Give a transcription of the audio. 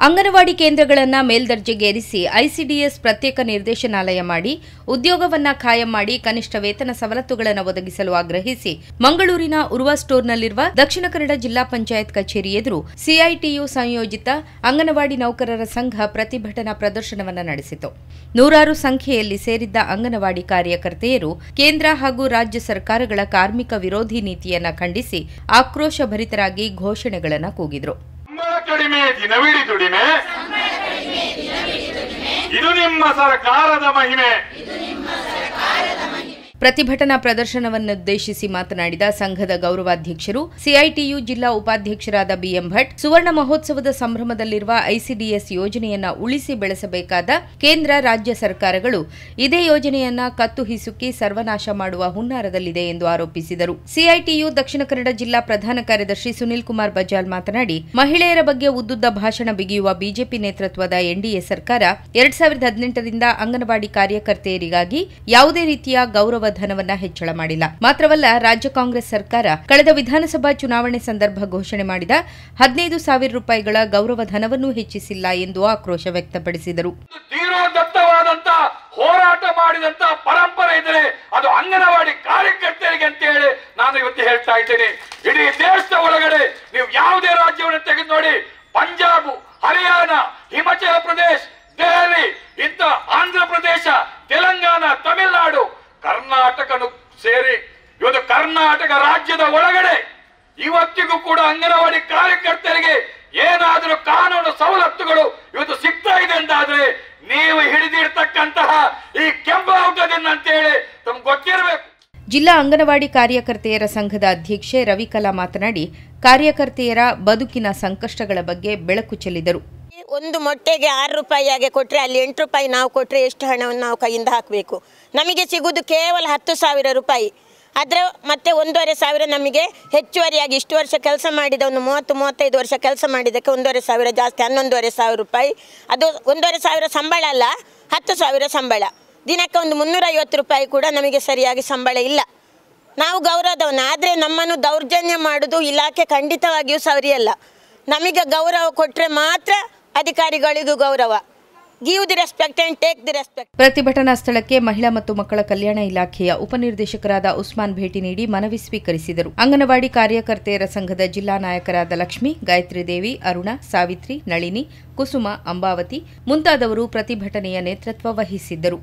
ಅಂಗನವಾಡಿ ಕೇಂದ್ರಗಳನ್ನು ಮೇಲ್ದರ್ಜೆಗೇರಿಸಿ ಐಸಿಡಿಎಸ್ ಪ್ರತ್ಯೇಕ ನಿರ್ದೇಶನಾಲಯ ಮಾಡಿ ಉದ್ಯೋಗವನ್ನ ಖಾಯಂ ಮಾಡಿ ಕನಿಷ್ಠ ವೇತನ ಸವಲತ್ತುಗಳನ್ನು ಒದಗಿಸಲು ಆಗ್ರಹಿಸಿ ಮಂಗಳೂರಿನ ಉರ್ವ ಸ್ಟೋರ್ನಲ್ಲಿರುವ ದಕ್ಷಿಣ ಕನ್ನಡ ಜಿಲ್ಲಾ ಪಂಚಾಯತ್ ಕಚೇರಿ ಎದುರು ಸಿಐಟಿಯು ಸಂಯೋಜಿತ ಅಂಗನವಾಡಿ ನೌಕರರ ಸಂಘ ಪ್ರತಿಭಟನಾ ಪ್ರದರ್ಶನವನ್ನು ನಡೆಸಿತು. ನೂರಾರು ಸಂಖ್ಯೆಯಲ್ಲಿ ಸೇರಿದ್ದ ಅಂಗನವಾಡಿ ಕಾರ್ಯಕರ್ತೆಯರು ಕೇಂದ್ರ ಹಾಗೂ ರಾಜ್ಯ ಸರ್ಕಾರಗಳ ಕಾರ್ಮಿಕ ವಿರೋಧಿ ನೀತಿಯನ್ನು ಖಂಡಿಸಿ ಆಕ್ರೋಶಭರಿತರಾಗಿ ಘೋಷಣೆಗಳನ್ನು ಕೂಗಿದರು. ಕಡಿಮೆ ದಿನವಿಡಿ ದುಡಿಮೆ, ಇದು ನಿಮ್ಮ ಸರ್ಕಾರದ ಮಹಿಮೆ. ಪ್ರತಿಭಟನಾ ಪ್ರದರ್ಶನವನ್ನುದ್ದೇಶಿಸಿ ಮಾತನಾಡಿದ ಸಂಘದ ಗೌರವಾಧ್ಯಕ್ಷರು, ಸಿಐಟಿಯು ಜಿಲ್ಲಾ ಉಪಾಧ್ಯಕ್ಷರಾದ ಬಿಎಂ ಭಟ್, ಸುವರ್ಣ ಮಹೋತ್ಸವದ ಸಂಭ್ರಮದಲ್ಲಿರುವ ಐಸಿಡಿಎಸ್ ಯೋಜನೆಯನ್ನ ಉಳಿಸಿ ಬೆಳೆಸಬೇಕಾದ ಕೇಂದ್ರ ರಾಜ್ಯ ಸರ್ಕಾರಗಳು ಇದೇ ಯೋಜನೆಯನ್ನ ಕತ್ತು ಹಿಸುಕಿ ಸರ್ವನಾಶ ಮಾಡುವ ಹುನ್ನಾರದಲ್ಲಿದೆ ಎಂದು ಆರೋಪಿಸಿದರು. ಸಿಐಟಿಯು ದಕ್ಷಿಣ ಕನ್ನಡ ಜಿಲ್ಲಾ ಪ್ರಧಾನ ಕಾರ್ಯದರ್ಶಿ ಸುನಿಲ್ ಕುಮಾರ್ ಬಜಾಲ್ ಮಾತನಾಡಿ, ಮಹಿಳೆಯರ ಬಗ್ಗೆ ಉದ್ದುದ್ದ ಭಾಷಣ ಬಿಗಿಯುವ ಬಿಜೆಪಿ ನೇತೃತ್ವದ ಎನ್ಡಿಎ ಸರ್ಕಾರ 2018ರಿಂದ ಅಂಗನವಾಡಿ ಕಾರ್ಯಕರ್ತೆಯರಿಗಾಗಿ ಯಾವುದೇ ರೀತಿಯ ಗೌರವ ಧನವನ್ನ ಹೆಚ್ಚಳ ಮಾಡಿಲ್ಲ. ಮಾತ್ರವಲ್ಲ, ರಾಜ್ಯ ಕಾಂಗ್ರೆಸ್ ಸರ್ಕಾರ ಕಳೆದ ವಿಧಾನಸಭಾ ಚುನಾವಣೆ ಸಂದರ್ಭ ಘೋಷಣೆ ಮಾಡಿದ 15,000 ರೂಪಾಯಿಗಳ ಗೌರವ ಧನವನ್ನೂ ಹೆಚ್ಚಿಸಿಲ್ಲ ಎಂದು ಆಕ್ರೋಶ ವ್ಯಕ್ತಪಡಿಸಿದರು. ತೀರೋದತ್ತವಾದಂತಹ ಹೋರಾಟ ಮಾಡಿದಂತ ಪರಂಪರೆ ಇದ್ದರೆ ಅದು ಅಂಗನವಾಡಿ ಕಾರ್ಯಕರ್ತರಿಗೆ ಅಂತ ಹೇಳಿ ನಾನು ಇವತ್ತು ಹೇಳ್ತಾ ಇದ್ದೇನೆ. ಇಡೀ ದೇಶದ ಒಳಗಡೆ ನೀವು ಯಾವುದೇ ರಾಜ್ಯವನ್ನು ತೆಗೆದು ನೋಡಿ, ಪಂಜಾಬ್, ಹರಿಯಾಣ, ಹಿಮಾಚಲ ಪ್ರದೇಶ, ದೆಹಲಿ, ಇಂಥ ಆಂಧ್ರ ಪ್ರದೇಶ, ತೆಲಂಗಾಣ, ತಮಿಳುನಾಡು, ಕರ್ನಾಟಕನು ಸೇರಿ ಇವತ್ತು ಕರ್ನಾಟಕ ರಾಜ್ಯದ ಒಳಗಡೆ ಇವತ್ತಿಗೂ ಕೂಡ ಅಂಗನವಾಡಿ ಕಾರ್ಯಕರ್ತರಿಗೆ ಏನಾದರೂ ಕಾನೂನು ಸವಲತ್ತುಗಳು ಇವತ್ತು ಸಿಗ್ತಾ ಇದೆ ಅಂತಾದ್ರೆ ನೀವು ಹಿಡಿದಿರ್ತಕ್ಕಂತಹ ಈ ಕೆಂಪಾವುತದಿಂದ ಅಂತೇಳಿ ತಮ್ಗೆ ಗೊತ್ತಿರಬೇಕು. ಜಿಲ್ಲಾ ಅಂಗನವಾಡಿ ಕಾರ್ಯಕರ್ತೆಯರ ಸಂಘದ ಅಧ್ಯಕ್ಷೆ ರವಿಕಲಾ ಮಾತನಾಡಿ, ಕಾರ್ಯಕರ್ತೆಯರ ಬದುಕಿನ ಸಂಕಷ್ಟಗಳ ಬಗ್ಗೆ ಬೆಳಕು ಚೆಲ್ಲಿದರು. ಒಂದು ಮೊಟ್ಟೆಗೆ 6 ರೂಪಾಯಿಯಾಗೆ ಕೊಟ್ಟರೆ ಅಲ್ಲಿ 8 ರೂಪಾಯಿ ನಾವು ಕೊಟ್ಟರೆ ಎಷ್ಟು ಹಣವನ್ನು ನಾವು ಕೈಯಿಂದ ಹಾಕಬೇಕು? ನಮಗೆ ಸಿಗುವುದು ಕೇವಲ 10,000 ರೂಪಾಯಿ. ಅದರ ಮತ್ತೆ 1,500 ನಮಗೆ ಹೆಚ್ಚುವರಿಯಾಗಿ ಇಷ್ಟು ವರ್ಷ ಕೆಲಸ ಮಾಡಿದ ಒಂದು 30-35 ವರ್ಷ ಕೆಲಸ ಮಾಡಿದ್ದಕ್ಕೆ 1,500 ಜಾಸ್ತಿ, 11,500 ರೂಪಾಯಿ. ಅದು 1,500 ಸಂಬಳ ಅಲ್ಲ, 10,000 ಸಂಬಳ. ದಿನಕ್ಕೆ ಒಂದು 350 ರೂಪಾಯಿ ಕೂಡ ನಮಗೆ ಸರಿಯಾಗಿ ಸಂಬಳ ಇಲ್ಲ. ನಾವು ಗೌರವದವನ್ನ, ಆದರೆ ನಮ್ಮನ್ನು ದೌರ್ಜನ್ಯ ಮಾಡೋದು ಇಲಾಖೆ ಖಂಡಿತವಾಗಿಯೂ ಸರಿಯಲ್ಲ. ನಮಗೆ ಗೌರವ ಕೊಟ್ಟರೆ ಮಾತ್ರ ಅಧಿಕಾರಿಗಳಿಗೂ ಗೌರವ. Give the respect and take the respect. ಪ್ರತಿಭಟನಾ ಸ್ಥಳಕ್ಕೆ ಮಹಿಳಾ ಮತ್ತು ಮಕ್ಕಳ ಕಲ್ಯಾಣ ಇಲಾಖೆಯ ಉಪನಿರ್ದೇಶಕರಾದ ಉಸ್ಮಾನ್ ಭೇಟಿ ನೀಡಿ ಮನವಿ ಸ್ವೀಕರಿಸಿದರು. ಅಂಗನವಾಡಿ ಕಾರ್ಯಕರ್ತೆಯರ ಸಂಘದ ಜಿಲ್ಲಾ ನಾಯಕರಾದ ಲಕ್ಷ್ಮಿ, ಗಾಯತ್ರಿ ದೇವಿ, ಅರುಣ, ಸಾವಿತ್ರಿ, ನಳಿನಿ, ಕುಸುಮ, ಅಂಬಾವತಿ ಮುಂತಾದವರು ಪ್ರತಿಭಟನೆಯ ನೇತೃತ್ವ ವಹಿಸಿದ್ದರು.